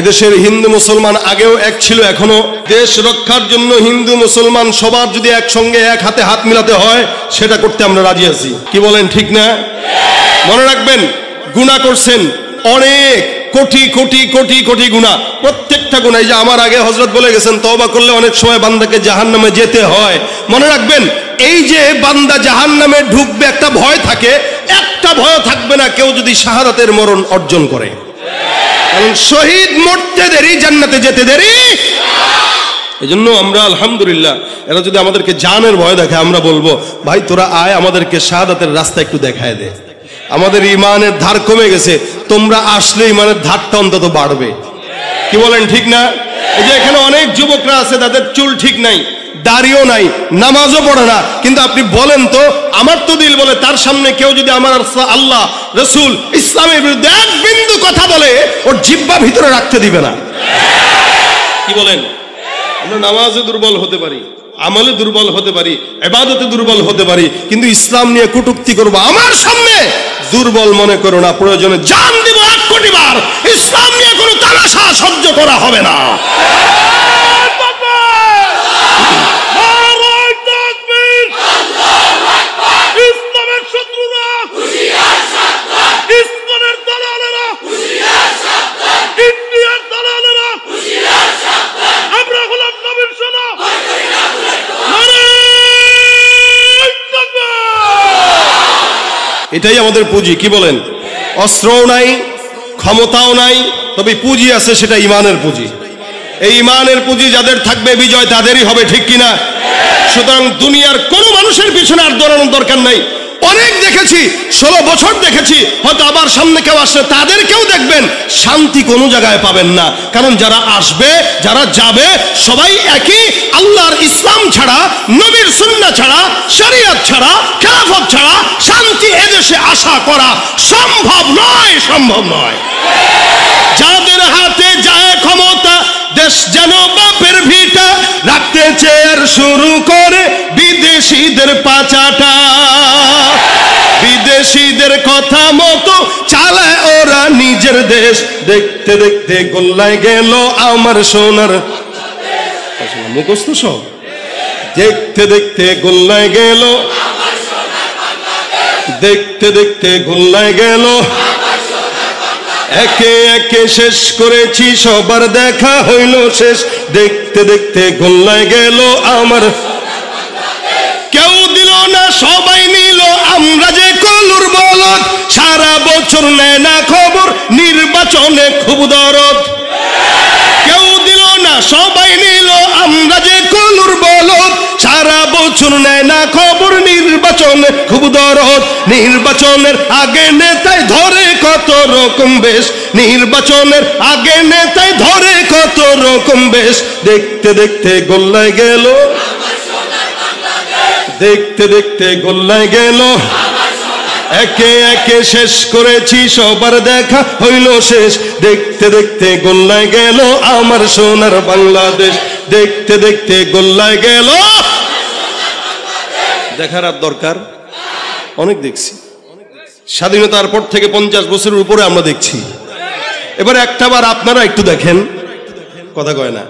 এদেশের হিন্দু মুসলমান আগেও এক ছিল, এখনো। দেশ রক্ষার জন্য হিন্দু মুসলমান সবার যদি একসঙ্গে এক হাতে হাত মিলাতে হয়, সেটা করতে আমরা রাজি আছি। কি বলেন, ঠিক না? মনে রাখবেন, গুনাহ করছেন অনেক, কোটি কোটি কোটি কোটি গুনাহ, প্রত্যেকটা গুনাহ। এই যে আমার আগে হযরত বলে গেছেন, তওবা করলে অনেক সময় বান্দাকে জাহান্নামে যেতে হয়। মনে রাখবেন, এই যে বান্দা জাহান্নামে ঢুকবে একটা ভয় থাকে, একটা ভয় থাকবে না কেউ যদি শাহাদাতের মরণ অর্জন করে। কারণ শহীদ মরতে দেরি, জান্নাতে যেতে দেরি। এজন্য আমরা আলহামদুলিল্লাহ, এরা যদি আমাদেরকে জানের ভয় দেখায়, আমরা বলবো ভাই তোরা আয়, আমাদেরকে শাহাদাতের রাস্তা একটু দেখায় দে। আমাদের ইমানের ধার কমে গেছে, তোমরা আসলে ইমানের ধারটা অন্তত বাড়বে। কি বলেন, ঠিক না? এই যে এখানে অনেক যুবকরা আছে, তাদের চুল ঠিক নাই, দাড়িও নাই, নামাজও পড়ে না, কিন্তু আপনি বলেন তো, আমার তো দিল বলে তার সামনে কেউ যদি আমার আল্লাহ, রসুল, ইসলামের বিরুদ্ধে এক বিন্দু কথা বলে, ওর জিহ্বা ভিতরে রাখতে দিবে না। কি বলেন? আমরা নামাজে দুর্বল হতে পারি, আমলে দুর্বল হতে পারি, ইবাদতে দুর্বল হতে পারি, কিন্তু ইসলাম নিয়ে কটূক্তি করবো আমার সামনে, দুর্বল মনে করো না। প্রয়োজনে জান দিব 1 কোটি বার, ইসলাম নিয়ে কোনো তামাশা সহ্য করা হবে না। এটাই আমাদের পুঁজি। কি বলেন? অস্ত্রও নাই, ক্ষমতাও নাই, তবে পুঁজি আছে, সেটা ইমানের পুঁজি। এই ইমানের পুঁজি যাদের থাকবে, বিজয় তাদেরই হবে। ঠিক কিনা? সুতরাং দুনিয়ার কোন মানুষের পিছনে আর দৌড়ানোর দরকার নাই। অনেক দেখেছি, 16 বছর দেখেছি, হয়তো আবার সামনে কেউ আসলে তাদেরকেও দেখবেন, শান্তি কোনো জায়গায় পাবেন না। কারণ যারা আসবে, যারা যাবে, সবাই একই। আল্লাহর ইসলাম ছাড়া, নবীর সুন্নাহ ছাড়া, শরীয়ত ছাড়া, খেলাফত ছাড়া শান্তি এদেশে আশা করা সম্ভব নয়, সম্ভব নয়। যাদের হাতে যায় ক্ষমতা, দেশ যেন বাপের ভিটা, রাখতে চেয়ার শুরু করে বিদেশিদের পাচাটা। বিদেশিদের কথা মতো চালায় ওরা নিজের দেশ। দেখতে দেখতে গোল্লায় গেল আমার সোনার মুখস্থ সব। দেখতে দেখতে গোল্লায় গেল, দেখতে দেখতে গোল্লায় গেল, একে একে শেষ করেছি, সবার দেখা হইল শেষ। দেখতে দেখতে গোল্লায় গেল আমার, কেউ দিল না সবাই নিল, আমরা যে কলুর বলদ, সারা বছর নেয় না খবর, নির্বাচনে খুব দরদ। কেউ দিল না সবাই নিল, আমরা যে কলুর বলদ, সারা বছর নেয় না খবর, নির্বাচনে খুব দরদ। নির্বাচনের আগে নেতায় ধরে কত রকম বেশ, নির্বাচনের আগে নেতায় ধরে কত রকম বেশ। দেখতে দেখতে গোল্লায় গেল, দেখতে দেখতে গোল্লায় গেল, একে একে শেষ করেছি, সবার দেখা হইল শেষ। দেখতে দেখতে গোল্লায় গেল আমার সোনার বাংলাদেশ। দেখতে দেখতে গোল্লায় গেল। দেখার আর দরকার অনেক দেখছি, স্বাধীনতার পর থেকে 50 বছরের উপরে আমরা দেখছি। এবার একটাবার আপনারা একটু দেখেন, কথা কয় না,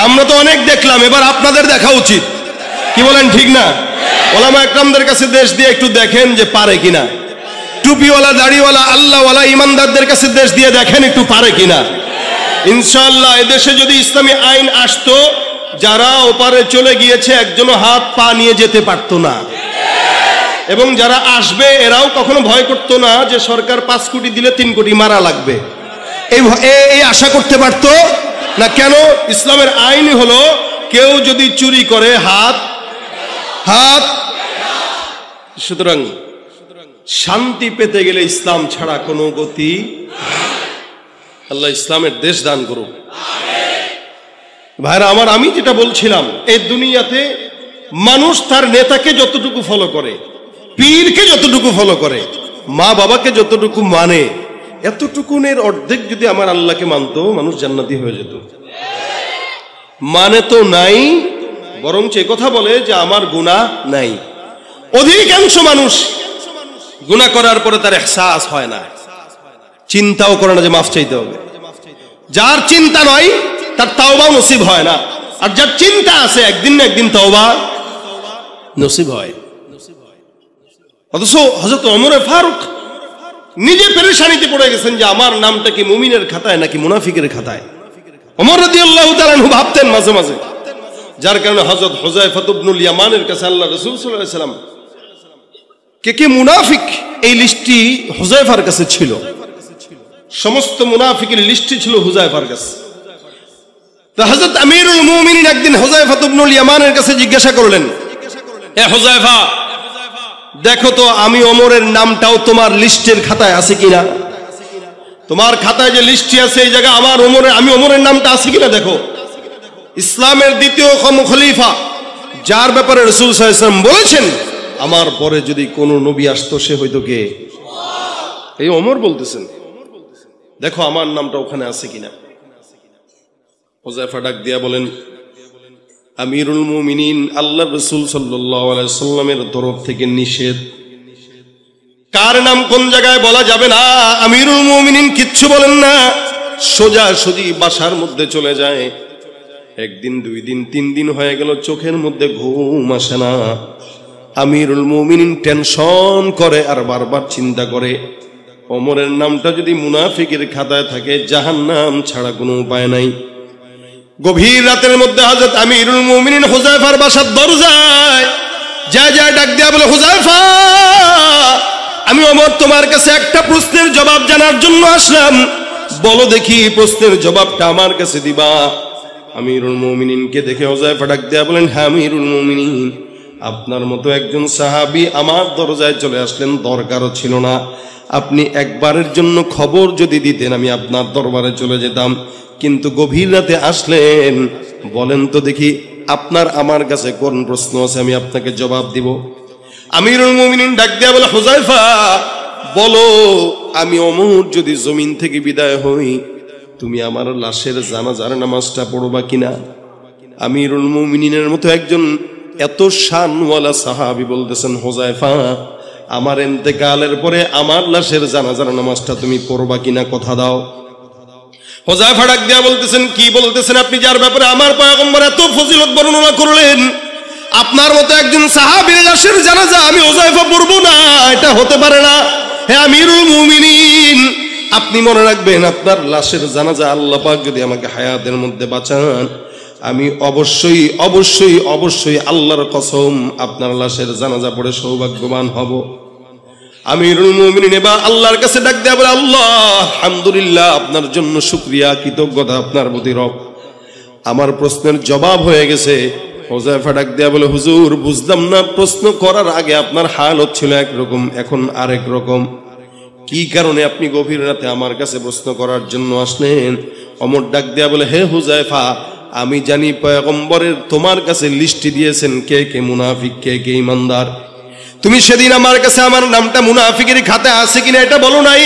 আমরা তো অনেক দেখলাম, এবার আপনাদের দেখা উচিত। কি বলেন, ঠিক না? ওলামা একরামদের কাছে দেশ দিয়ে একটু দেখেন যে পারে কিনা। টুপিওয়ালা, দাড়িওয়ালা, আল্লাহওয়ালা ইমানদারদের কাছে দেশ দিয়ে দেখেন একটু পারে কিনা। ইনশাআল্লাহ এদেশে যদি ইসলামী আইন আসতো, যারা ওপারে চলে গিয়েছে একজনও হাত পা নিয়ে যেতে পারতো না, এবং যারা আসবে এরাও কখনো ভয় করতো না যে সরকার 5 কোটি দিলে 3 কোটি মারা লাগবে, এই আশা করতে পারতো না। কেন? ইসলামের আইন হলো, কেউ যদি চুরি করে হাত হাত। সুতরাং শান্তি পেতে গেলে ইসলাম ছাড়া কোনো গতি। আল্লাহ ইসলামের দেশ দান করুক। ভাইরা আমার, আমি যেটা বলছিলাম, এই দুনিয়াতে মানুষ তার নেতাকে যতটুকু ফলো করে, পীরকে যতটুকু ফলো করে, মা বাবাকে যতটুকু মানে, এতটুকুনের অর্ধেক যদি আমার আল্লাহকে মানতো, মানুষ জান্নাতি হয়ে যেত। মানে তো নাই, বরঞ্চ কথা বলে যে আমার গুনাহ নাই। অধিকাংশ মানুষ গুনাহ করার পরে তার ইহসাস হয় না, চিন্তাও করে না যে মাফ চাইতে হবে। যার চিন্তা নয় তার তাওবা নসিব হয় না, আর যার চিন্তা আছে একদিন না একদিন তাওবা নসিব হয়। অথচ হযরত ওমর ফারুক নিজে পেরেশানিতে পড়ে গেছেন যে আমার নামটা কি মুমিনের খাতায় নাকি মুনাফিকের খাতায়। ওমর রাদিয়াল্লাহু তাআলা আনহু ভাবতেন মাঝে মাঝে, যার কারণে হযরত হুযায়ফা ইবনুল ইয়ামানের কাছে আল্লাহ রাসূল সাল্লাল্লাহু আলাইহি ওয়াসাল্লাম কে মুনাফিক এই লিস্টটি হুযায়ফার কাছে ছিল, সমস্ত মুনাফিকের লিস্টটি ছিল হুযায়ফার কাছে। তো হযরত আমিরুল মুমিনিন একদিন হুযায়ফা ইবনুল ইয়ামানের কাছে জিজ্ঞাসা করলেন, এ হুযায়ফা, দেখো তো আমি ওমরের নামটাও তোমার লিস্টের খাতায় আছে কিনা, তোমার খাতায় যে লিস্টটি আছে এই জায়গায় আমি ওমরের নামটা আছে কিনা দেখো। ইসলামের দ্বিতীয় খলিফা, যার ব্যাপারে রাসূল সাল্লাল্লাহু আলাইহি ওয়াসাল্লাম বলেছেন আমার পরে যদি কোনো নবী আসতো সে হয়তো কে, এই ওমর বলতেছেন, দেখো আমার নামটা ওখানে আছে কিনা। হুযায়ফা ডাক দিয়া বলেন, আমিরুল মুমিনিন, আল্লাহর রাসূল সাল্লাল্লাহু আলাইহি সাল্লামের তরফ থেকে নিষেধ, কার নাম কোন জায়গায় বলা যাবে না। আমিরুল মুমিনিন কিচ্ছু বলেন না, সোজা সুজি বাসার মধ্যে চলে যায়। একদিন, 2 দিন, 3 দিন হয়ে গেল, চোখের মধ্যে ঘুম আসে না। আমিরুল মুমিনিন টেনশন করে আর বারবার চিন্তা করে, ওমরের নামটা যদি মুনাফিকের খাতায় থাকে জাহান্নাম ছাড়া কোনো উপায় নাই। গভীর রাতের মধ্যে হযরত আমিরুল মুমিনিন হুযায়ফার বাসার দরজায় যায় ডাক দিয়া বলে, হুযায়ফা, আমি ওমর তোমার কাছে একটা প্রশ্নের জবাব জানার জন্য আসলাম, বলো দেখি প্রশ্নের জবাবটা আমার কাছে দিবা। আমিরুল মুমিনিনকে দেখে হুযায়ফা ডাক দিয়া বলেন, হ্যাঁ আমিরুল মুমিনিন, আপনার মতো একজন সাহাবী আমার দরজায় চলে আসলেন, দরকারও ছিল না, আপনি একবারের জন্য খবর যদি দিতেন আমি আপনার দরবারে চলে যেতাম, কিন্তু গভীর রাতে আসলেন, বলেন তো দেখি আপনার আমার কাছে কোন প্রশ্ন আছে, আমি আপনাকে জবাব দিব। আমিরুল মুমিনিন ডাক দিয়া বলে, হুযায়ফা বলো, আমি ওমর যদি জমিন থেকে বিদায় হই তুমি আমার লাশের জানাজার নামাজটা পড়বা কিনা। আমিরুল মুমিনিনের মতো একজন এত শানওয়ালা সাহাবী বলতেছেন, হুযায়ফা আমার ইন্তেকালের পরে আমার লাশের জানাজার নামাজটা তুমি পড়বা কিনা, কথা দাও। হুযায়ফা ডাক দিয়া বলতেছেন, কি বলতেছেন আপনি, যার ব্যাপারে আমার পয়গম্বর এত ফজিলত বর্ণনা করলেন, আপনার মতো একজন সাহাবীর লাশের জানাজা আমি হুযায়ফা পড়ব না, এটা হতে পারে না। হে আমিরুল মুমিনিন, আপনি মনে রাখবেন আপনার লাশের জানাজা আল্লাহ পাক যদি আমাকে হায়াতের মধ্যে বাঁচান, আমি অবশ্যই অবশ্যই অবশ্যই আল্লাহর কসম আপনার লাশের জানাজা পড়ে সৌভাগ্যবান হব। আমিরুল মুমিনিন এবার আল্লাহর কাছে ডাক দেয়া বলে, আল্লাহ আলহামদুলিল্লাহ, আপনার জন্য শুকরিয়া, কৃতজ্ঞতা আপনার প্রতি রব, আমার প্রশ্নের জবাব হয়ে গেছে। হুযায়ফা ডাক দেয়া বলে, হুজুর বুঝলাম না, প্রশ্ন করার আগে আপনার হালত ছিল একরকম, এখন আরেক রকম, কি কারণে আপনি গভীর রাতে আমার কাছে প্রশ্ন করার জন্য আসলেন? ওমর ডাক দেয়া বলে, হে হুযায়ফা, আমি জানি পয়গম্বরের তোমার কাছে লিস্টি দিয়েছেন কে কে মুনাফিক, কে কে ঈমানদার। তুমি সেদিন আমার কাছে আমার নামটা মুনাফিকের খাতায় আছে কিনা এটা বলো নাই,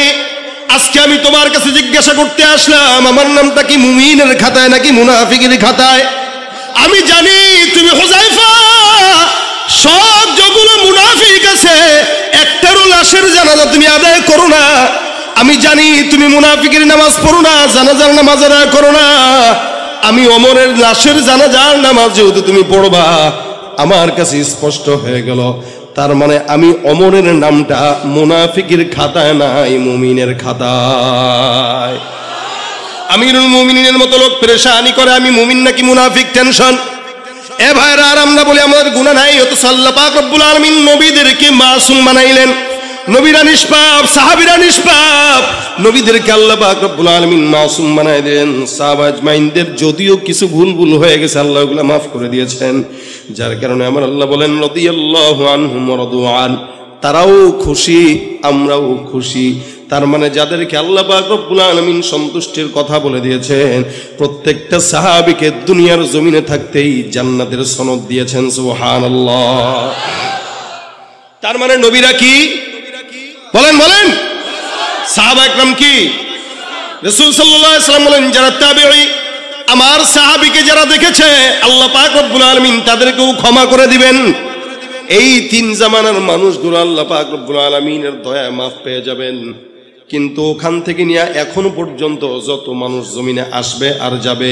আজকে আমি তোমার কাছে জিজ্ঞাসা করতে আসলাম আমার নামটা কি মুমিনের খাতায় নাকি মুনাফিকের খাতায়। আমি জানি তুমি হুযায়ফা সব যেগুলো মুনাফিক আছে একটারও লাশের জানাজা তুমি আদায় করো না, আমি জানি তুমি মুনাফিকের নামাজ পড়ো না, জানাজার নামাজ আদায় করো না, আমি ওমরের লাশের জানাজার নামাজ যেহেতু তুমি পড়বা আমার কাছে স্পষ্ট হয়ে গেল, তার মানে আমি ওমরের নামটা মুনাফিকের খাতায় নাই, মুমিনের খাতায়। আমিরুল মুমিনিনের মতো লোক পেরেশানি করে আমি মুমিন নাকি মুনাফিক, টেনশন। এ ভাইরা, আর আমরা বলি আমাদের গুনাহ নাই, অত আল্লাহ পাক রব্বুল আলামিন নবীদেরকে মাসুম বানাইলেন, নবীরা নিষ্পাপ, সাহাবীরা নিষ্পাপ, নবীদেরকে আল্লাহ পাক রব্বুল আলামিন মাসুম বানাই দেন। সাহাবা আজমাইনদের যদিও কিছু ভুল হয়ে গেছে আল্লাহ ওগুলো মাফ করে দিয়েছেন, যার কারণে আমার আল্লাহ বলেন রাদিয়াল্লাহু আনহুম ওয়া রাদু আন, তারাও খুশি আমরাও খুশি। তার মানে যাদেরকে আল্লাহ পাক রব্বুল আলামিন সন্তুষ্টির কথা বলে দিয়েছেন প্রত্যেকটা সাহাবীকে দুনিয়ার জমিনে থাকতেই জান্নাতের সনদ দিয়েছেন, সুবহানাল্লাহ। তার মানে নবীরা কি বলেন বলেন, সাহাবা একরাম কি, রাসূল সাল্লাল্লাহু আলাইহি ওয়াসাল্লাম বলেন যারা তাবেঈ আমার সাহাবীকে যারা দেখেছে আল্লাহ পাক রব্বুল আলামিন তাদেরকেও ক্ষমা করে দিবেন। এই 3 জামানার মানুষগুলো আল্লাহ পাক রব্বুল আলামিনের দয়া মাফ পেয়ে যাবেন। কিন্তু ওখান থেকে নিয়ে এখনো পর্যন্ত যত মানুষ জমিনে আসবে আর যাবে,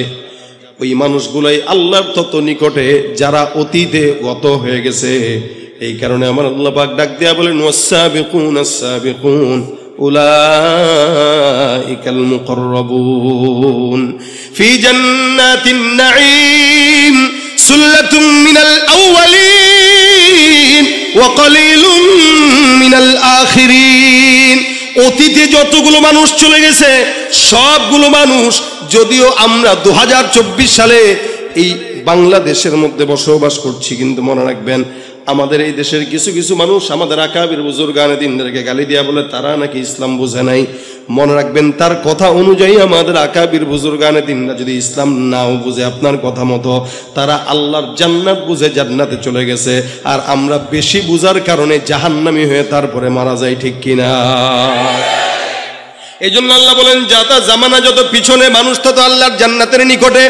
ওই মানুষগুলাই আল্লাহর তত নিকটে যারা অতীতে গত হয়ে গেছে। এই কারণে আমার আল্লাহ পাক ডাক দেয়া বলেন, ওয়াস-সাবিকুন আস-সাবিকুন উলাইকাল মুকাররাবুন ফি জান্নাতিন নাঈম সুল্লাতুম মিনাল আউয়ালিন ওয়া কালিলুম মিনাল আখিরিন। অতীতে যতগুলো মানুষ চলে গেছে সবগুলো মানুষ, যদিও আমরা 2024 সালে এই বাংলাদেশের মধ্যে বসবাস করছি, কিন্তু মনে রাখবেন আমাদের এই দেশের কিছু কিছু মানুষ আমাদের আকাবির বুজুর্গানে দিনদেরকে গালি দিয়া বলে তারা নাকি ইসলাম বোঝে নাই। মনে রাখবেন তার কথা অনুযায়ী আমাদের আকাবির বুজুর্গানে দিনরা যদি ইসলাম নাও বুঝে আপনার কথা মতো, তারা আল্লাহর জান্নাত বুঝে জান্নাতে চলে গেছে, আর আমরা বেশি বুঝার কারণে জাহান্নামী হয়ে তারপরে মারা যাই, ঠিক কিনা? এই জন্য আল্লাহ বলেন, যাতা জামানা যত পিছনে মানুষ তত আল্লাহর জান্নাতের নিকটে।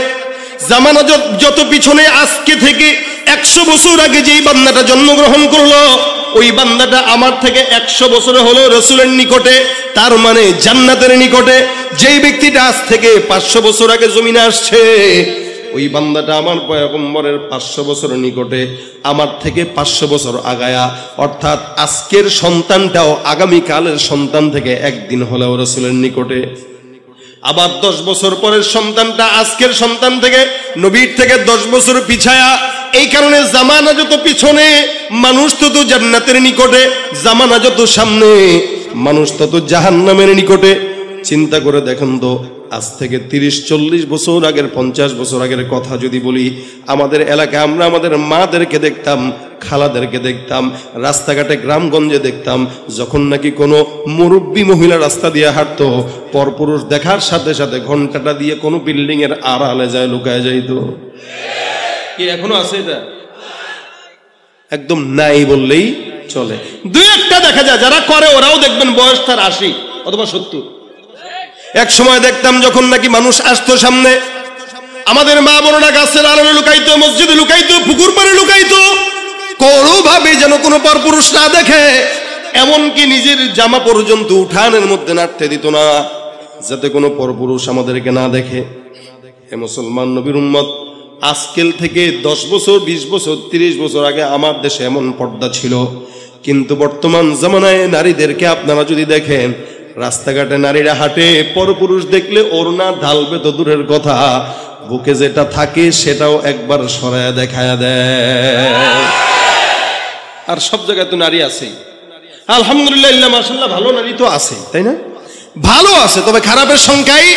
জামানা যত পিছনে, আজকে থেকে 100 বছর আগে যেই বান্দাটা জন্মগ্রহণ করলো, ওই বান্দাটা আমার থেকে 100 বছরে হলো রসুলের নিকটে, তার মানে জান্নাতের নিকটে। যেই ব্যক্তিটা আজ থেকে 500 বছর আগে জমিনে আসছে, ওই বান্দাটা আমার পয়গম্বরের 500 বছরের নিকটে, আমার থেকে 500 বছর আগায়া। অর্থাৎ আজকের সন্তানটাও আগামীকালের সন্তান থেকে একদিন হলেও রসুলের নিকটে। আবার 10 বছর পরের সন্তানটা আজকের সন্তান থেকে, নবীর থেকে 10 বছর পিছায়া। এই কারণে জামানা যত পিছনে মানুষ তত জান্নাতের নিকটে, জামানা যত সামনে মানুষ তত জাহান্নামের নিকটে। চিন্তা করে দেখেন তো, আজ থেকে 30-40 বছর আগের, 50 বছর আগের কথা যদি বলি, আমাদের এলাকায় আমরা আমাদের মাদেরকে দেখতাম, খালাদেরকে দেখতাম, রাস্তাঘাটে গ্রামগঞ্জে দেখতাম, যখন নাকি কোনো মুরব্বী মহিলা রাস্তা দিয়ে হাঁটতো, পরপুরুষ দেখার সাথে সাথে ঘন্টাটা দিয়ে কোনো বিল্ডিং এর আড়ালে যায় লুকায় যাইতো। কি এখনো আছে এটা? একদম নাই বললেই চলে। দুই একটা দেখা যায় যারা করে, ওরাও দেখবেন বয়স তার 80 অথবা 70। এক সময় দেখতাম যখন নাকি মানুষ আসতো সামনে, আমাদের মা বোনেরা গাছের আড়ালে লুকাইতো, মসজিদে লুকাইতো, পুকুর পাড়ে লুকাইতো, কোনোভাবে যেন কোনো পরপুরুষ না দেখে। এমনকি নিজের জামা পর্যন্ত উঠানের মধ্যে নাড়তে দিত না, যাতে কোনো পরপুরুষ আমাদেরকে না দেখে। হে মুসলমান নবীর উম্মত, আজকেল থেকে 10 বছর, 20 বছর, 30 বছর আগে আমার দেশে এমন পর্দা ছিল, কিন্তু বর্তমান জামানায় নারীদেরকে আপনারা যদি দেখেন, রাস্তাঘাটে নারীরা হাঁটে, পরপুরুষ দেখলে ওড়না ঢালবে তো দূরের কথা, বুকে যেটা থাকে সেটাও একবার সরায়া দেখায়া দেয়। আর সব জায়গায় তো নারী আছেই, আলহামদুলিল্লাহ, মাশাআল্লাহ, ভালো নারী তো আছে, তাই না? ভালো আছে, তবে খারাপের সংখ্যাই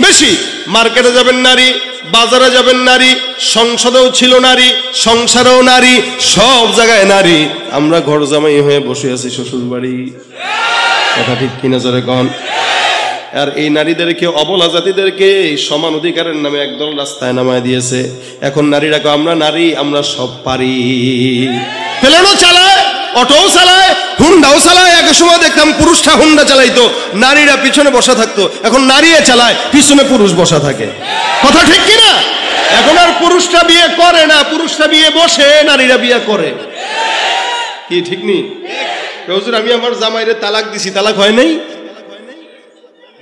বেশি। মার্কেটে যাবেন নারী, বাজারে যাবেন নারী, সংসদেও ছিল নারী, সংসারেও নারী, সব জায়গায় নারী। আমরা ঘর জামাই হয়ে বসে আছি শ্বশুর বাড়ি, কথা ঠিক কিনা জোরে কন? আর এই নারীদেরকে, অবলা জাতিদেরকে সমান অধিকারের নামে একদল রাস্তায় নামায় দিয়েছে। এখন নারীরা আমরা নারী, আমরা সব পারি। প্লেনও চালায়, অটোও চালায়, হুন্ডাও চালায়। এক সময় দেখতাম পুরুষরা হুন্ডা চালাইতো, নারীরা পিছনে বসা থাকতো। এখন নারীরা চালায়, পিছনে পুরুষ বসা থাকে। কথা ঠিক কিনা? এখন আর পুরুষরা বিয়ে করে না, পুরুষরা বিয়ে বসে, নারীরা বিয়ে করে। কি ঠিক নেই? হুজুর, আমি আমার জামাইরে তালাক দিছি, তালাক হয় নাই,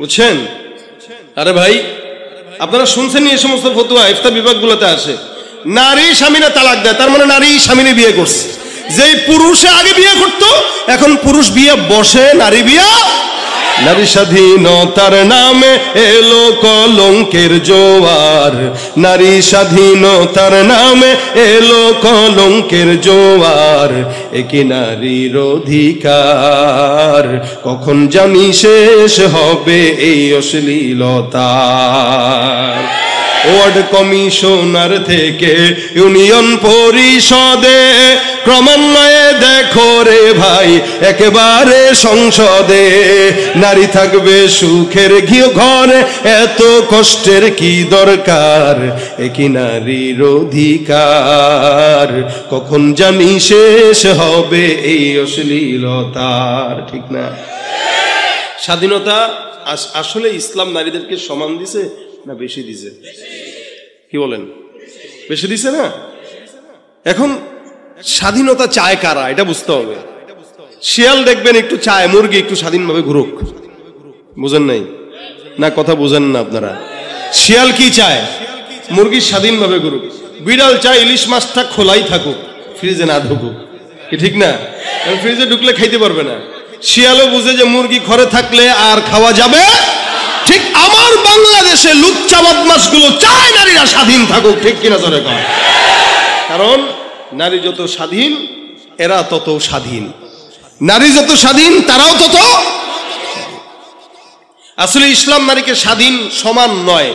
বুঝছেন? আরে ভাই, আপনারা শুনছেন এই সমস্ত ফতোয়া ইফতা বিভাগগুলোতে আসে, নারী স্বামীরা তালাক দেয়, তার মানে নারী স্বামীরে বিয়ে করছে। যেই পুরুষে আগে বিয়ে করতো, এখন পুরুষ বিয়ে বসে, নারী বিয়ে। নারী স্বাধীনতার নামে এলো কলঙ্কের জোয়ার, নারী স্বাধীনতার নামে এলো কলঙ্কের জোয়ার, একি নারীর অধিকার কখন জানি শেষ হবে এই অশ্লীলতার। ওয়ার্ড কমিশনার থেকে ইউনিয়ন পরিষদে, ক্রমান্বয়ে দেখো রে ভাই একেবারে সংসদে, নারী থাকবে সুখের ঘরে, এত কষ্টের কি দরকার, একি নারীর অধিকার কখন জানি শেষ হবে এই অশ্লীলতার। ঠিক না? স্বাধীনতা আসলে ইসলাম নারীদেরকে সমান দিছে না বেশি দিছে? কি বলেন? বেশি দিছে না? এখন স্বাধীনতা চায় কারা, এটা বুঝতে হবে। শিয়াল দেখবেন একটু চায় মুরগি একটু স্বাধীনভাবে ঘুরুক, বুঝেন নাই না? কথা বুঝেন না আপনারা? শিয়াল কি চায়? মুরগি স্বাধীনভাবে করুক। বিড়াল চায় ইলিশ মাছটা খোলাই থাকুক, ফ্রিজে না ঢুকুক। কি ঠিক না? ফ্রিজে ঢুকলে খাইতে পারবে না। শিয়ালও বুঝে যে মুরগি ঘরে থাকলে আর খাওয়া যাবে। ঠিক আমার বাংলাদেশে লুচ্চা বদমাশগুলো চায় নারীরা স্বাধীন থাকুক। ঠিক কিনা জোরে কয়? কারণ নারী যত স্বাধীন এরা তত স্বাধীন, নারী যত স্বাধীন তারাও তত। আসলে ইসলাম নারীকে স্বাধীন সমান নয়,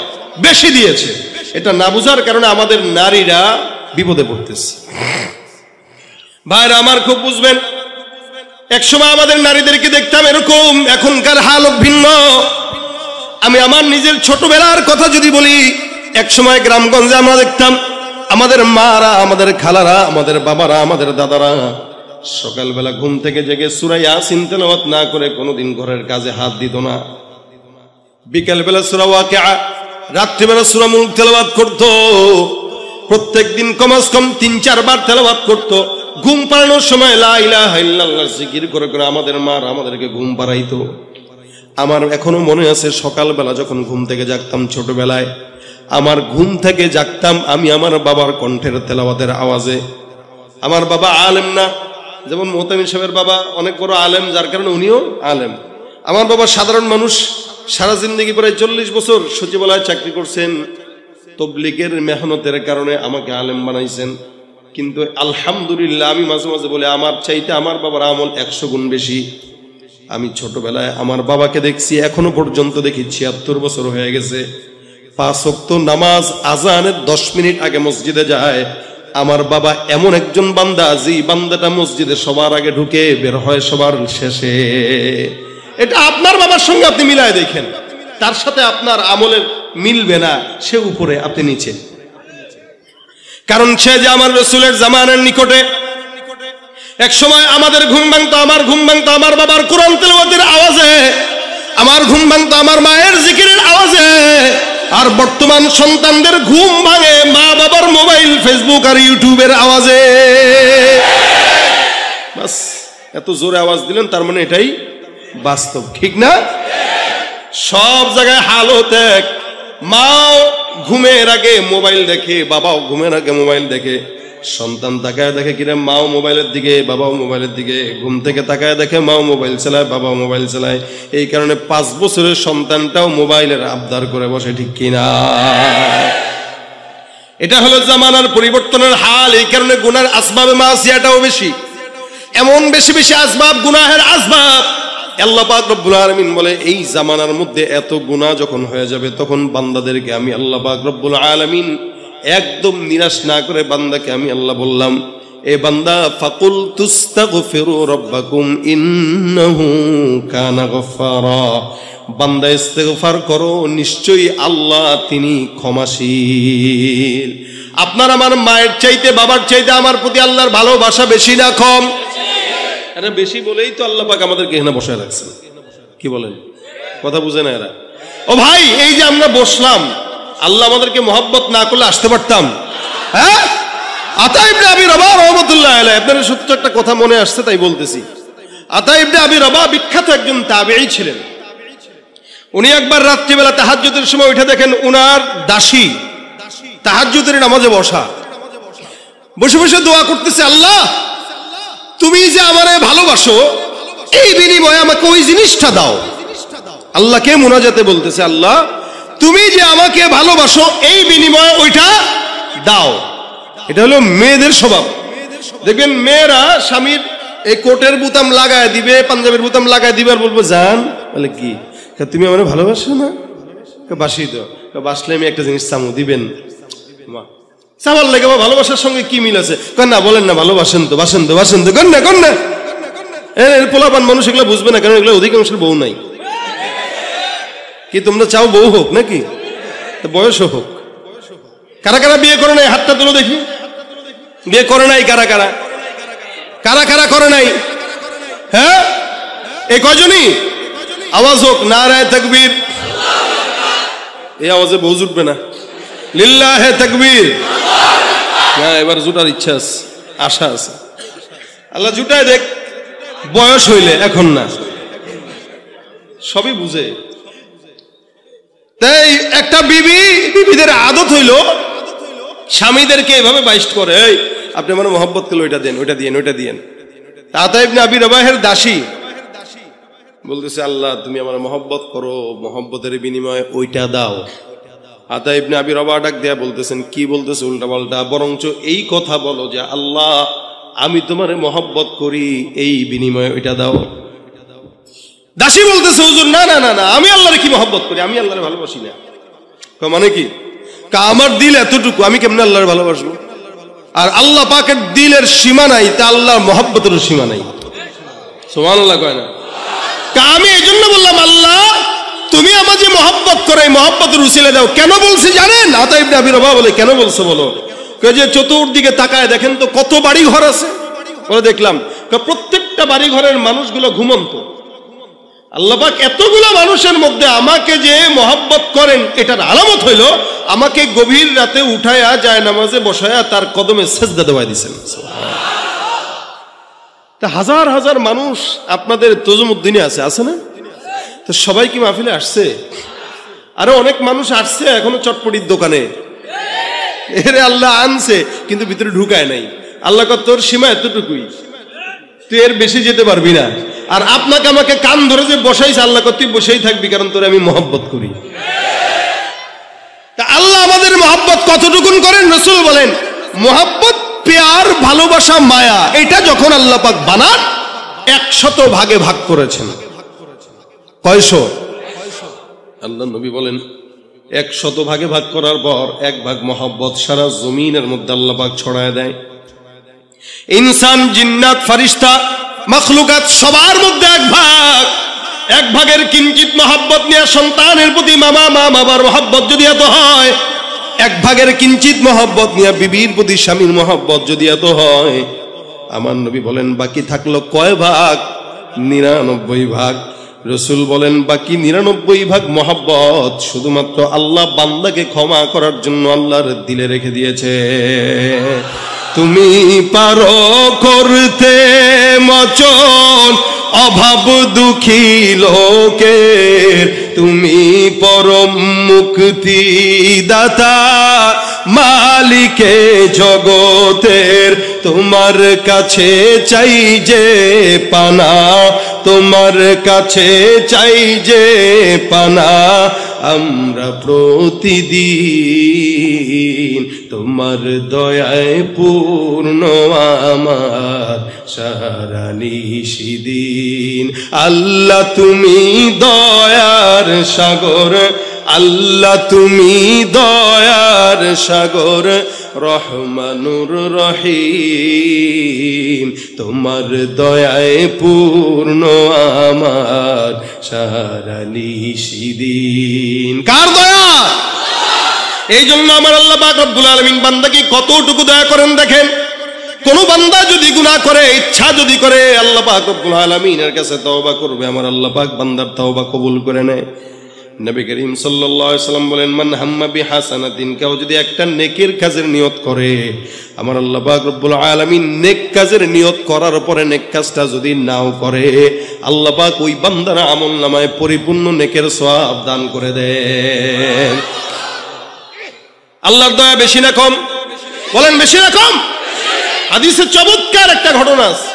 বেশি দিয়েছে। এটা না বুঝার কারণে আমাদের নারীরা বিপদে পড়তেছে। ভাইরা আমার খুব বুঝবেন, একসময় আমাদের নারীদেরকে দেখতাম এরকম, এখনকার হালত ভিন্ন। আমি আমার নিজের ছোটবেলার কথা যদি বলি, একসময় গ্রামগঞ্জে আমরা দেখতাম আমাদের মারা, আমাদের খালারা, আমাদের বাবারা, আমাদের দাদারা সকালবেলা ঘুম থেকে জেগে সূরা ইয়াসিন তেলাওয়াত না করে কোনোদিন ঘরের কাজে হাত দিত না। বিকালবেলা সূরা ওয়াকিআ, রাত্রিবেলা সূরা মুলক তেলাওয়াত করত। প্রত্যেকদিন কমস কম ৩-৪ বার তেলাওয়াত করত। ঘুম পাড়ানোর সময় লা ইলাহা ইল্লাল্লাহ জিকির করে করে আমাদের মার আমাদেরকে ঘুম পাড়াইতো। আমার এখনো মনে আছে, সকালবেলা যখন ঘুম থেকে জাগতাম ছোটবেলায়, আমার ঘুম থেকে জাগতাম আমি আমার বাবার কণ্ঠের তেলাওয়াতের আওয়াজে। আমার বাবা আলেম না, যেমন মোহতামির সাহেবের বাবা অনেক বড় আলেম, যার কারণে উনিও আলেম। আমার বাবা সাধারণ মানুষ, সারা জিন্দগি প্রায় 40 বছর সচিবালয়ে চাকরি করছেন। তবলিগের মেহনতের কারণে আমাকে আলেম বানাইছেন। কিন্তু আলহামদুলিল্লাহ, আমি মাঝে মাঝে বলি আমার চাইতে আমার বাবার আমল 100 গুণ বেশি। আমি ছোটবেলায় আমার বাবাকে দেখছি, এখনো পর্যন্ত দেখি, 76 বছর হয়ে গেছে। 5 ওয়াক্ত নামাজ আজানের 10 মিনিট আগে মসজিদে যায়। আমার বাবা এমন একজন বান্দা, যে বান্দাটা মসজিদে সবার আগে ঢুকে, বের হয় সবার শেষে। এটা আপনার বাবার সঙ্গে আপনি মিলায় দেখেন, তার সাথে আপনার আমলের মিলবে না। সে উপরে, আপনি নিচে। কারণ সে যে আমার রাসূলের জামানার নিকটে। এক সময় আমাদের ঘুম ভাঙতো, আমার ঘুম ভাঙতো আমার বাবার কোরআন তেলাওয়াতের আওয়াজে, আমার ঘুম ভাঙতো আমার মায়ের জিকিরের আওয়াজে। আর বর্তমান সন্তানদের ঘুম ভাঙে মা বাবার মোবাইল, ফেসবুক আর ইউটিউবের আওয়াজে। বাস, এত জোরে আওয়াজ দিলেন, তার মানে এটাই বাস্তব। ঠিক না? সব জায়গায় হালত এক। মাও ঘুমের আগে মোবাইল দেখে, বাবাও ঘুমের আগে মোবাইল দেখে। সন্তান তাকায় দেখে কিরে, মাও মোবাইলের দিকে, বাবাও মোবাইলের দিকে। ঘুম থেকে তাকায় দেখে মাও মোবাইল চালায়, বাবাও মোবাইল চালায়। এই কারণে 5 বছরের সন্তানটাও মোবাইলের আবদার করে বসে। ঠিক কিনা? এটা হলো জামানার পরিবর্তনের হাল। এই কারণে গুনার আসবাবে মাসিয়াটাও বেশি। এমন বেশি বেশি আসবাব, গুনাহের আসবাব। আল্লাহ পাক রব্বুল আলামিন বলে, এই জামানার মধ্যে এত গুনাহ যখন হয়ে যাবে, তখন বান্দাদেরকে আমি আল্লাহ পাক রব্বুল আলামিন একদম নিরাশ না করে বান্দাকে আমি আল্লাহ বললাম, এ বান্দা, ফাকুল তুস্তাগফিরু রাব্বাকুম ইন্নাহু কানা গফফারা। বান্দা ইস্তেগফার করো, নিশ্চয়ই আল্লাহ তিনি ক্ষমাশীল। আপনার আমার মায়ের চাইতে, বাবার চাইতে আমার প্রতি আল্লাহর ভালোবাসা বেশি না কম? এরা বেশি বলেই তো আল্লাহ পাক আমাদেরকে এখানে বসায় রাখছেন। কি বলেন? কথা বুঝে না এরা? ও ভাই, এই যে আমরা বসলাম, আল্লাহ আমাদেরকে মহব্বত না করলে আসতে পারতাম? হ্যাঁ? আতা ইবনে আবি রাবাহ রাহমাতুল্লাহ আলাইহি, আপনাদের সত্য একটা কথা মনে আসছে তাই বলতেছি। আতা ইবনে আবি রাবাহ বিখ্যাত একজন তাবেঈ ছিলেন। উনি একবার রাত্রিবেলা তাহাজ্জুদের সময় উঠে দেখেন উনার দাসী তাহাজ্জুদের নামাজে বসা, বসে বসে দোয়া করতেছে, আল্লাহ তুমি যে আমারে ভালোবাসো, এই বিনিময়ে আমাকে ওই জিনিসটা দাও। আল্লাহকে মুনাজাতে বলতেছে, আল্লাহ তুমি যে আমাকে ভালোবাসো, এই বিনিময়ে ওইটা দাও। এটা হলো মেয়েদের স্বভাব। দেখবেন মেয়েরা স্বামীর এই কোটের বুতাম লাগায় দিবে, পাঞ্জাবের বুতাম লাগায় দিবে, আর বলবো জান, বলে কি তুমি আমার ভালোবাসো না? বাসি তো, বাসলে আমি একটা জিনিস চামু দিবেন। চাওয়ার লেগে ভালোবাসার সঙ্গে কি মিল আছে? না বলেন না, ভালোবাসেন তো, বাসেন তো, বাসেন তো, কন না কন না। পোলাপান মানুষ এগুলো বুঝবে না, কারণ এগুলো অধিকাংশের বউ নাই। কি তোমরা চাও বউ হোক নাকি? বয়স হোক। কারা কারা বিয়ে করে নাই? হাতটা তুলো দেখি। বিয়ে করে নাই কারা কারা? কারা কারা করে নাই? হ্যাঁ, এই কয়জনই? আওয়াজ হোক, নারায়ে তাকবীর। এই আওয়াজে বউ জুটবে না। লিল্লাহে তাকবীর। হ্যাঁ, এবার জুটার ইচ্ছা আছে, আশা আছে। আল্লাহ জুটায় দেখ, বয়স হইলে, এখন না। সবই বুঝে। তাই একটা বিবিদের আদত হইল স্বামীদেরকে এভাবে বাইস্ট করে, এই আপনি আমার মহব্বত করলে ওইটা দেন, ওইটা দিয়েন, ওইটা দিয়েন। আতা ইবনে আবি রবাহের দাসী বলতেছে, আল্লাহ তুমি আমার মহব্বত করো, মহব্বতের বিনিময়ে ওইটা দাও। আতা ইবনে আবি রবাহ ডাক দেয়া বলতেছেন, কি বলতেছে উল্টা পাল্টা, বরঞ্চ এই কথা বলো যে আল্লাহ আমি তোমার মহব্বত করি, এই বিনিময়ে ওইটা দাও। দাসী বলতেছে, হুজুর না না না না, আমি আল্লাহরে কি মহব্বত করি, আমি আল্লাহরে ভালোবাসি না। মানে কি? আমার দিল এতটুকু, আমি কেমনে আল্লাহরে ভালোবাসবো? আর আল্লাহ পাকের দিলের সীমা নাই, তা আল্লাহর মহব্বতের সীমা নাই। সুবহানাল্লাহ কয় না? আমি এই জন্য বললাম, আল্লাহ তুমি আমার যে মহব্বত করে এই মহব্বতের উসিলা দাও। কেন বলছি জানেন? আতা ইবনে আবি রবাহ বলে, কেন বলছো বলো? যে চতুর্দিকে তাকায় দেখেন তো কত বাড়ি ঘর আছে। বলে দেখলাম প্রত্যেকটা বাড়ি ঘরের মানুষগুলো ঘুমন্ত। আল্লাহ পাক এতগুলো মানুষের মধ্যে আমাকে যে মহব্বত করেন এটার আলামত হইল আমাকে গভীর রাতে উঠায়া যায় নামাজে বসায়া তার কদমে সেজদা দেওয়াই দিয়েছেন। তা হাজার হাজার মানুষ আপনাদের তজুমুদ্দিনে আছে না? তো সবাই কি মাহফিলে আসছে? আরো অনেক মানুষ আসছে এখনো চটপটির দোকানে, এরে আল্লাহ আনছে কিন্তু ভিতরে ঢুকায় নাই। আল্লাহ কত তোর সীমা এতটুকুই, তুই এর বেশি যেতে পারবি না। আর আপনাকে আমাকে কান ধরে যে বসাইছে, আল্লাহ কত তুই বসেই থাকবি, কারণ তোরে আমি মহব্বত করি। তা আল্লাহ আমাদের মহব্বত কতটুকুন করেন? রাসূল বলেন মহব্বত, প্যার, ভালোবাসা, মায়া, এটা যখন আল্লাহ পাক বানান 100 ভাগে ভাগ করেছেন। কয়শো? আল্লাহ নবী বলেন 100 ভাগে ভাগ করার পর 1 ভাগ মহব্বত সারা জমিনের মধ্যে আল্লাহ পাক ছড়ায় দেয়। ইনসান, জিন্নাত, ফারিস্তা, মাখলুকাত সবার মধ্যে 1 ভাগের কিঞ্চিত মহব্বত নিয়ে সন্তানের প্রতি মা বাবার মহব্বত যদি এত হয়, 1 ভাগের কিঞ্চিত মহব্বত নিয়ে বিবির প্রতি স্বামীর মহব্বত যদি এত হয়, আমার নবী বলেন বাকি থাকলো কয় ভাগ? 99 ভাগ। রাসূল বলেন বাকি 99 ভাগ মহব্বত শুধুমাত্র আল্লাহ বান্দাকে ক্ষমা করার জন্য আল্লাহর দিলে রেখে দিয়েছে। তুমি পারো করতে মোচন অভাব দুঃখী লোকের, তুমি পরম মুক্তি দাতা মালিকে জগতের, তোমার কাছে চাই যে পানা, তোমার কাছে চাই যে পানা, আমরা প্রতিদিন তোমার দয়ায় পূর্ণ আমার সারা নিশিদিন। আল্লাহ তুমি দয়ার সাগর, আল্লাহ তুমি দয়ার সাগর, রহমানুর রহিম, তোমার দয়ায় পূর্ণ আমার সারা নিশিদিন। কার দয়া? এই জন্য আমার আল্লাহ পাক রব্বুল আলামিন বান্দাকে কতটুকু দয়া করেন দেখেন। কোন বান্দা যদি গুনাহ করে, ইচ্ছা যদি করে, আল্লাহ পাক রব্বুল আলামিনের কাছে তওবা করবে, আমার আল্লাহ পাক বান্দার তওবা কবুল করে নেয়। নবী করিম সাল্লাল্লাহু আলাইহি ওয়াসাল্লাম বলেন মান হাম্মা বিহাসানাতিন, কেউ যদি একটা নেকির কাজের নিয়ত করে, আমার আল্লাহ পাক রব্বুল আলামিন নেক কাজের নিয়ত করার পরে নেক কাজটা যদি নাও করে, আল্লাহ পাক ওই বান্দার আমলনামায় পরিপূর্ণ নেকের সওয়াব দান করে দেন। আল্লাহর দয়া বেশি না কম? বলেন বেশি না কম? হাদিসে চমৎকার একটা ঘটনা আছে।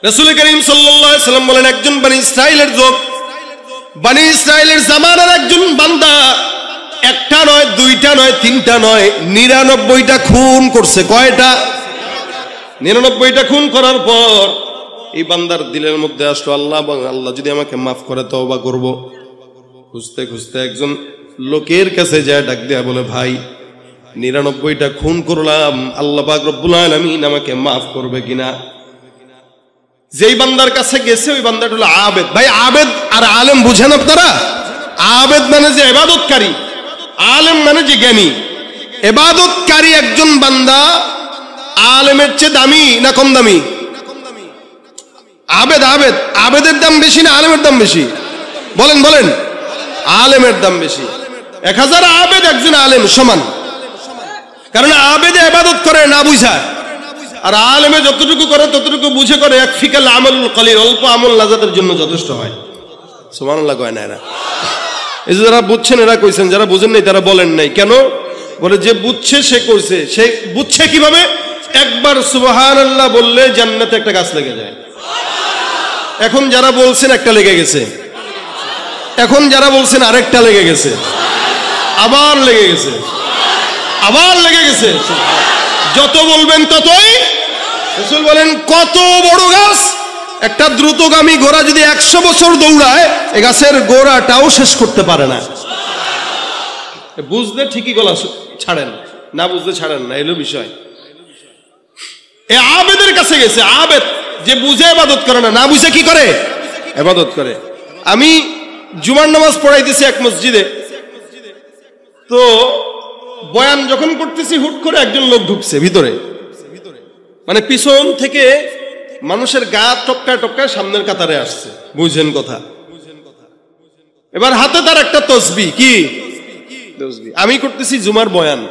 রাসূল করিম সাল্লাল্লাহু আলাইহি ওয়াসাল্লাম বলেন একজন বনি ইসরাইলের লোক, বনি ইসরাইলের জামানার একজন বান্দা একটা নয়, দুইটা নয়, তিনটা নয়, 99টা খুন করছে। কয়টা? 99টা খুন করার পর এই বান্দার দিলের মধ্যে আসলো আল্লাহ যদি আমাকে মাফ করে তওবা করব। খুঁজতে খুঁজতে একজন লোকের কাছে যায়, ডাক দেয়া বলে ভাই 99টা খুন করলাম, আল্লাহ পাক রব্বুল আলামিন আমাকে মাফ করবে কিনা? যেই বান্দার কাছে গেছে ওই বান্দাটা হলো আবেদ। ভাই আবেদ আর আলেম বুঝেন আপনারা? আবেদ মানে যে ইবাদতকারী, আলেম মানে যে জ্ঞানী। ইবাদতকারী একজন বান্দা আলেমের চেয়ে দামি না কম দামি? আবেদ আবেদের দাম বেশি না আলেমের দাম বেশি? বলেন বলেন। আলেমের দাম বেশি। 1000 আবেদ একজন আলেম সমান, কারণ আবেদে ইবাদত করে না বুঝায়, আর আলেমে যতটুকু করে ততটুকু বুঝে করে। এক ফিকাল আমলুল কলিল, অল্প আমল নাজাতের জন্য যথেষ্ট হয়। সুবহানাল্লাহ কয় না এরা? এই যে যারা বুঝছেন এরা কইছেন, যারা বুঝেন নাই তারা বলেন নাই। কেন বলে? যে বুঝছে সে করছে। সে বুঝছে কিভাবে? একবার সুবহানাল্লাহ বললে জান্নাতে একটা গাছ লেগে যায়। এখন যারা বলছেন একটা লেগে গেছে, এখন যারা বলছেন আরেকটা লেগে গেছে, আবার লেগে গেছে, আবার লেগে গেছে। যত বলবেন ততই। রাসূল বলেন কত বড় গাছ, একটা দ্রুতগামী ঘোড়া যদি 100 বছর দৌড়ায় এই গাছের গোড়াটাও শেষ করতে পারে না। বুঝলে ঠিকই গলা ছাড়েন, না বুঝলে ছাড়েন না, এলো বিষয়। এ আবেদের কাছে গেছে, আবেদ যে বুঝে ইবাদত করে না, না বুঝে কি করে? ইবাদত করে। আমি জুমার নামাজ পড়াইতেছি এক মসজিদে, তো বয়ান যখন করতেছি হুট করে একজন লোক ঢুকছে ভিতরে, মানে পিছন থেকে মানুষের গা টপকায় টপকায় সামনের কাতারে আসছে। বুঝেন কথা? এবার হাতে তার একটা তসবিহ। কি তসবিহ? আমি করতেছি জুমার বয়ান,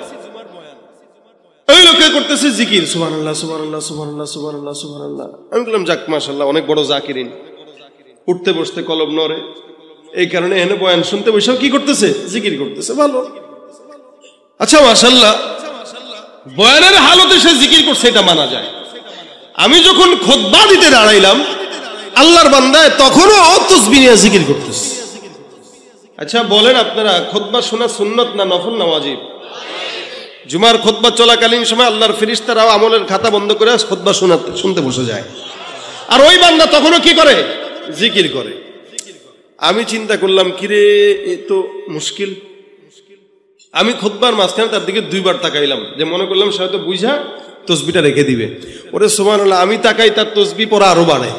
ওই লোকে করতেছে জিকির, সুবহানাল্লাহ সুবহানাল্লাহ সুবহানাল্লাহ সুবহানাল্লাহ সুবহানাল্লাহ। আমি বললাম যাক মাশাআল্লাহ, অনেক বড় জাকিরিন। উঠতে বসতে কলম নড়ে, এই কারণে এনে বয়ান শুনতে বসেও কি করতেছে? জিকির করতেছে। ভালো, আচ্ছা মাশাআল্লাহ। বয়ানের হালতে সে জিকির করছে, এটা মানা যায়। আমি যখন খুতবা দিতে দাঁড়াইলাম আল্লাহর বান্দায়, তখনও তাসবিহ নিয়ে জিকির করতেছে। আচ্ছা বলেন আপনারা, খুতবা শোনা সুন্নত না নফল না ওয়াজিব? জুমার খুতবা চলাকালীন সময় আল্লাহর ফেরেশতারাও আমলের খাতা বন্ধ করে খুতবা শুনতে বসে যায়, আর ওই বান্দা তখনও কি করে? জিকির করে। আমি চিন্তা করলাম কিরে, এ তো মুশকিল। আমি খুতবার মাঝখানে তার দিকে 2 বার তাকাইলাম, যে মনে করলাম সে হয়তো বুঝা তসবিহটা রেখে দিবে। ওরে সুবহানাল্লাহ, আমি তাকাই তার তসবিহ পড়া আরো বাড়ে।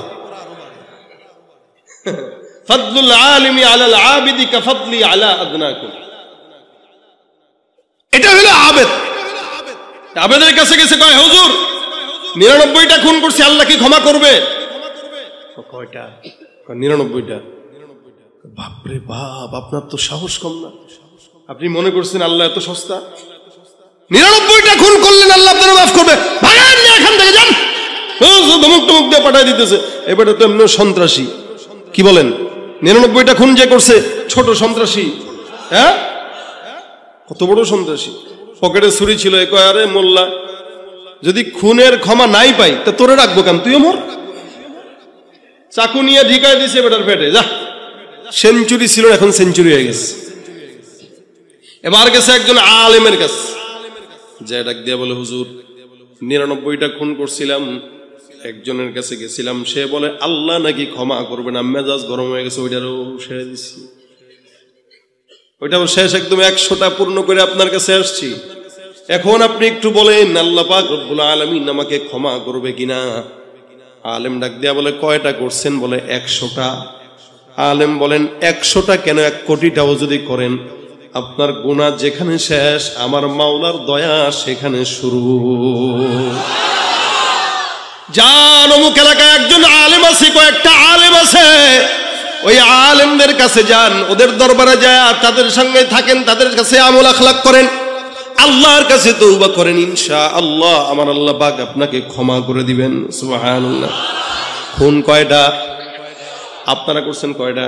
ফাদলুল আলিমি আলাল আবিদি কাফাদলি আলা আদনাকুম। এটা হলো আবেদ। আবেদের কাছে গেছে, কয় হুজুর 99টা খুন করছি, আল্লাহ কি ক্ষমা করবে? কয়টা? 99টা। বাপরে বাপ, আপনার তো সাহস কম না। আপনি মনে করছেন আল্লাহ এত সস্তা? 99টা খুন করলেন, আল্লাহ আপনারা মাফ করবে? ভাগেন না এখান থেকে, যান। ধমক টমক দিয়ে পাঠাই দিতেছে। এবারে তো এমনি সন্ত্রাসী। কি বলেন? 99টা খুন যে করছে ছোট সন্ত্রাসী? হ্যাঁ, কত বড় সন্ত্রাসী। পকেটে ছুরি ছিল, এ কয় আরে মোল্লা, যদি খুনের ক্ষমা নাই পাই তা তোরে রাখবো কেন, তুইও মর। চাকু নিয়ে ঢিকায় দিছে বেটার পেটে, যা। সেঞ্চুরি ছিল, এখন সেঞ্চুরি হয়ে গেছে। এবার গেছে একজন আলেমের কাছে, যে ডাক দিয়া বলে হুজুর 99টা খুন করছিলাম, একজনের কাছে গেছিলাম, সে বলে আল্লাহ নাকি ক্ষমা করবে না। মেজাজ গরম হয়ে গেছে, ওইটারও শেষ দিচ্ছি, ওইটাও শেষ, একদম 100টা পূর্ণ করে আপনার কাছে আসছি। এখন আপনি একটু বলেন আল্লাহ পাক রব্বুল আলামিন আমাকে ক্ষমা করবে কিনা? আলেম ডাক দিয়া বলে কয়টা করছেন? বলে 100টা। আলেম বলেন 100টা কেন, 1 কোটিটাও যদি করেন, আপনার গুনাহ যেখানে শেষ আমার মাওলার দয়া সেখানে শুরু। যান অমুক এলাকায় একজন আলেম আছে, কয়েকটা আলেম আছে, ওই আলেমদের কাছে যান, ওদের দরবারে যায় তাদের সঙ্গে থাকেন, তাদের কাছে আমল আখলাক করেন, আল্লাহর কাছে তওবা করেন, ইনশাআল্লাহ আমার আল্লাহ পাক আপনাকে ক্ষমা করে দিবেন। সুবহানাল্লাহ। খুন কয়টা? আপনারা করছেন কয়টা?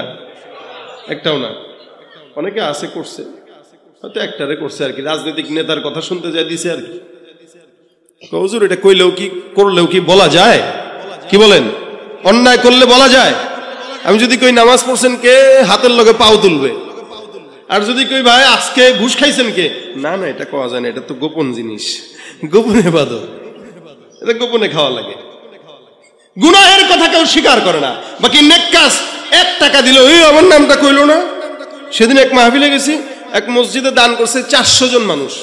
একটাও না। অনেকে আছে করছে, হয়তো একটারে করছে আর কি, রাজনৈতিক নেতার কথা শুনতে যায় দিছে আর কি। হুজুর এটা কইলেও কি করলেও কি বলা যায়? কি বলেন? অন্যায় করলে বলা যায়? আমি যদি কই নামাজ পড়ছেন কে, হাতের লগে পাও তুলবে। আর যদি কই ভাই আজকে ঘুষ খাইছেন কে, না না এটা কওয়া যায় না, এটা তো গোপন জিনিস, গোপনে ইবাদত, এটা গোপনে খাওয়া লাগে। গুনাহের কথা কেউ স্বীকার করে না, বাকি নেক কাজ 1 টাকা দিল, ওই আমার নামটা কইলো না। সেদিন এক মাহফিলে গেছি, এক মসজিদে দান করছে 400 জন মানুষ,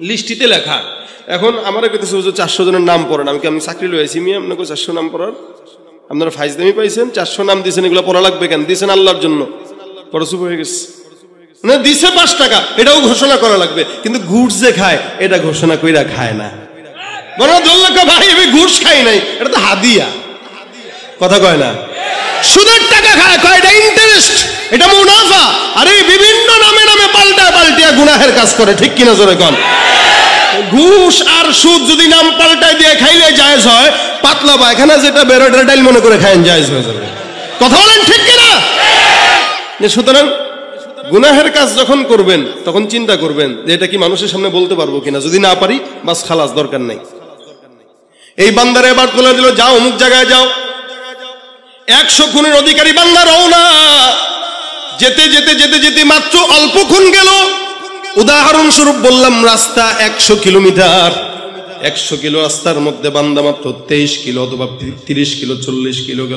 লিস্টিতে লেখা। এখন আমার কইতেছে হুজুর 400 জনের নাম পড়েন। আমি কি আমি চাকরি লইছি মি আপনাকে 400 নাম পড়ার? আপনারা ফাইজদামি পাইছেন? 400 নাম দিয়েছেন, এগুলো পড়া লাগবে কেন? দিয়েছেন আল্লাহর জন্য। পরে চুপ হয়ে গেছে। মানে দিছে 5 টাকা, এটাও ঘোষণা করা লাগবে, কিন্তু ঘুষ যে খায় এটা ঘোষণা কইরা খায় না। বড় ধরলে ভাই আমি ঘুষ খাই নাই, এটা তো হাদিয়া। কথা কয় না? সুদের টাকা খায়, কয় এটা ইন্টারেস্ট, এটা মুনাফা। আরে বিভিন্ন নামে নামে পাল্টিয়া গুনাহের কাজ করে, ঠিক কিনা জোরে কোন? ঘুষ আর সুদ যদি নাম পাল্টায় দিয়ে খাইলে জায়েজ হয়, পাতলা পায়খানা যেটা বেরোটা ডাইল মনে করে খাইন জায়েজ হয়ে যাবে। কথা বলেন ঠিক কিনা? সুতরাং গুনাহের কাজ যখন করবেন তখন চিন্তা করবেন যে এটা কি মানুষের সামনে বলতে পারবো কিনা, যদি না পারি বাস খালাস, দরকার নাই। এই বান্দারে এবার বলে দিল যাও অমুক জায়গায় যাও, 100 খুনের অধিকারী বান্দা রওনা। যেতে যেতে যেতে যেতে মাত্র অল্প খুন গেল। উদাহরণস্বরূপ বললাম রাস্তা 100 কিলোমিটার, 100 কিলো রাস্তার মধ্যে বান্দা মাত্র 23 কিলো অথবা 30 কিলো 40 কিলো গেল।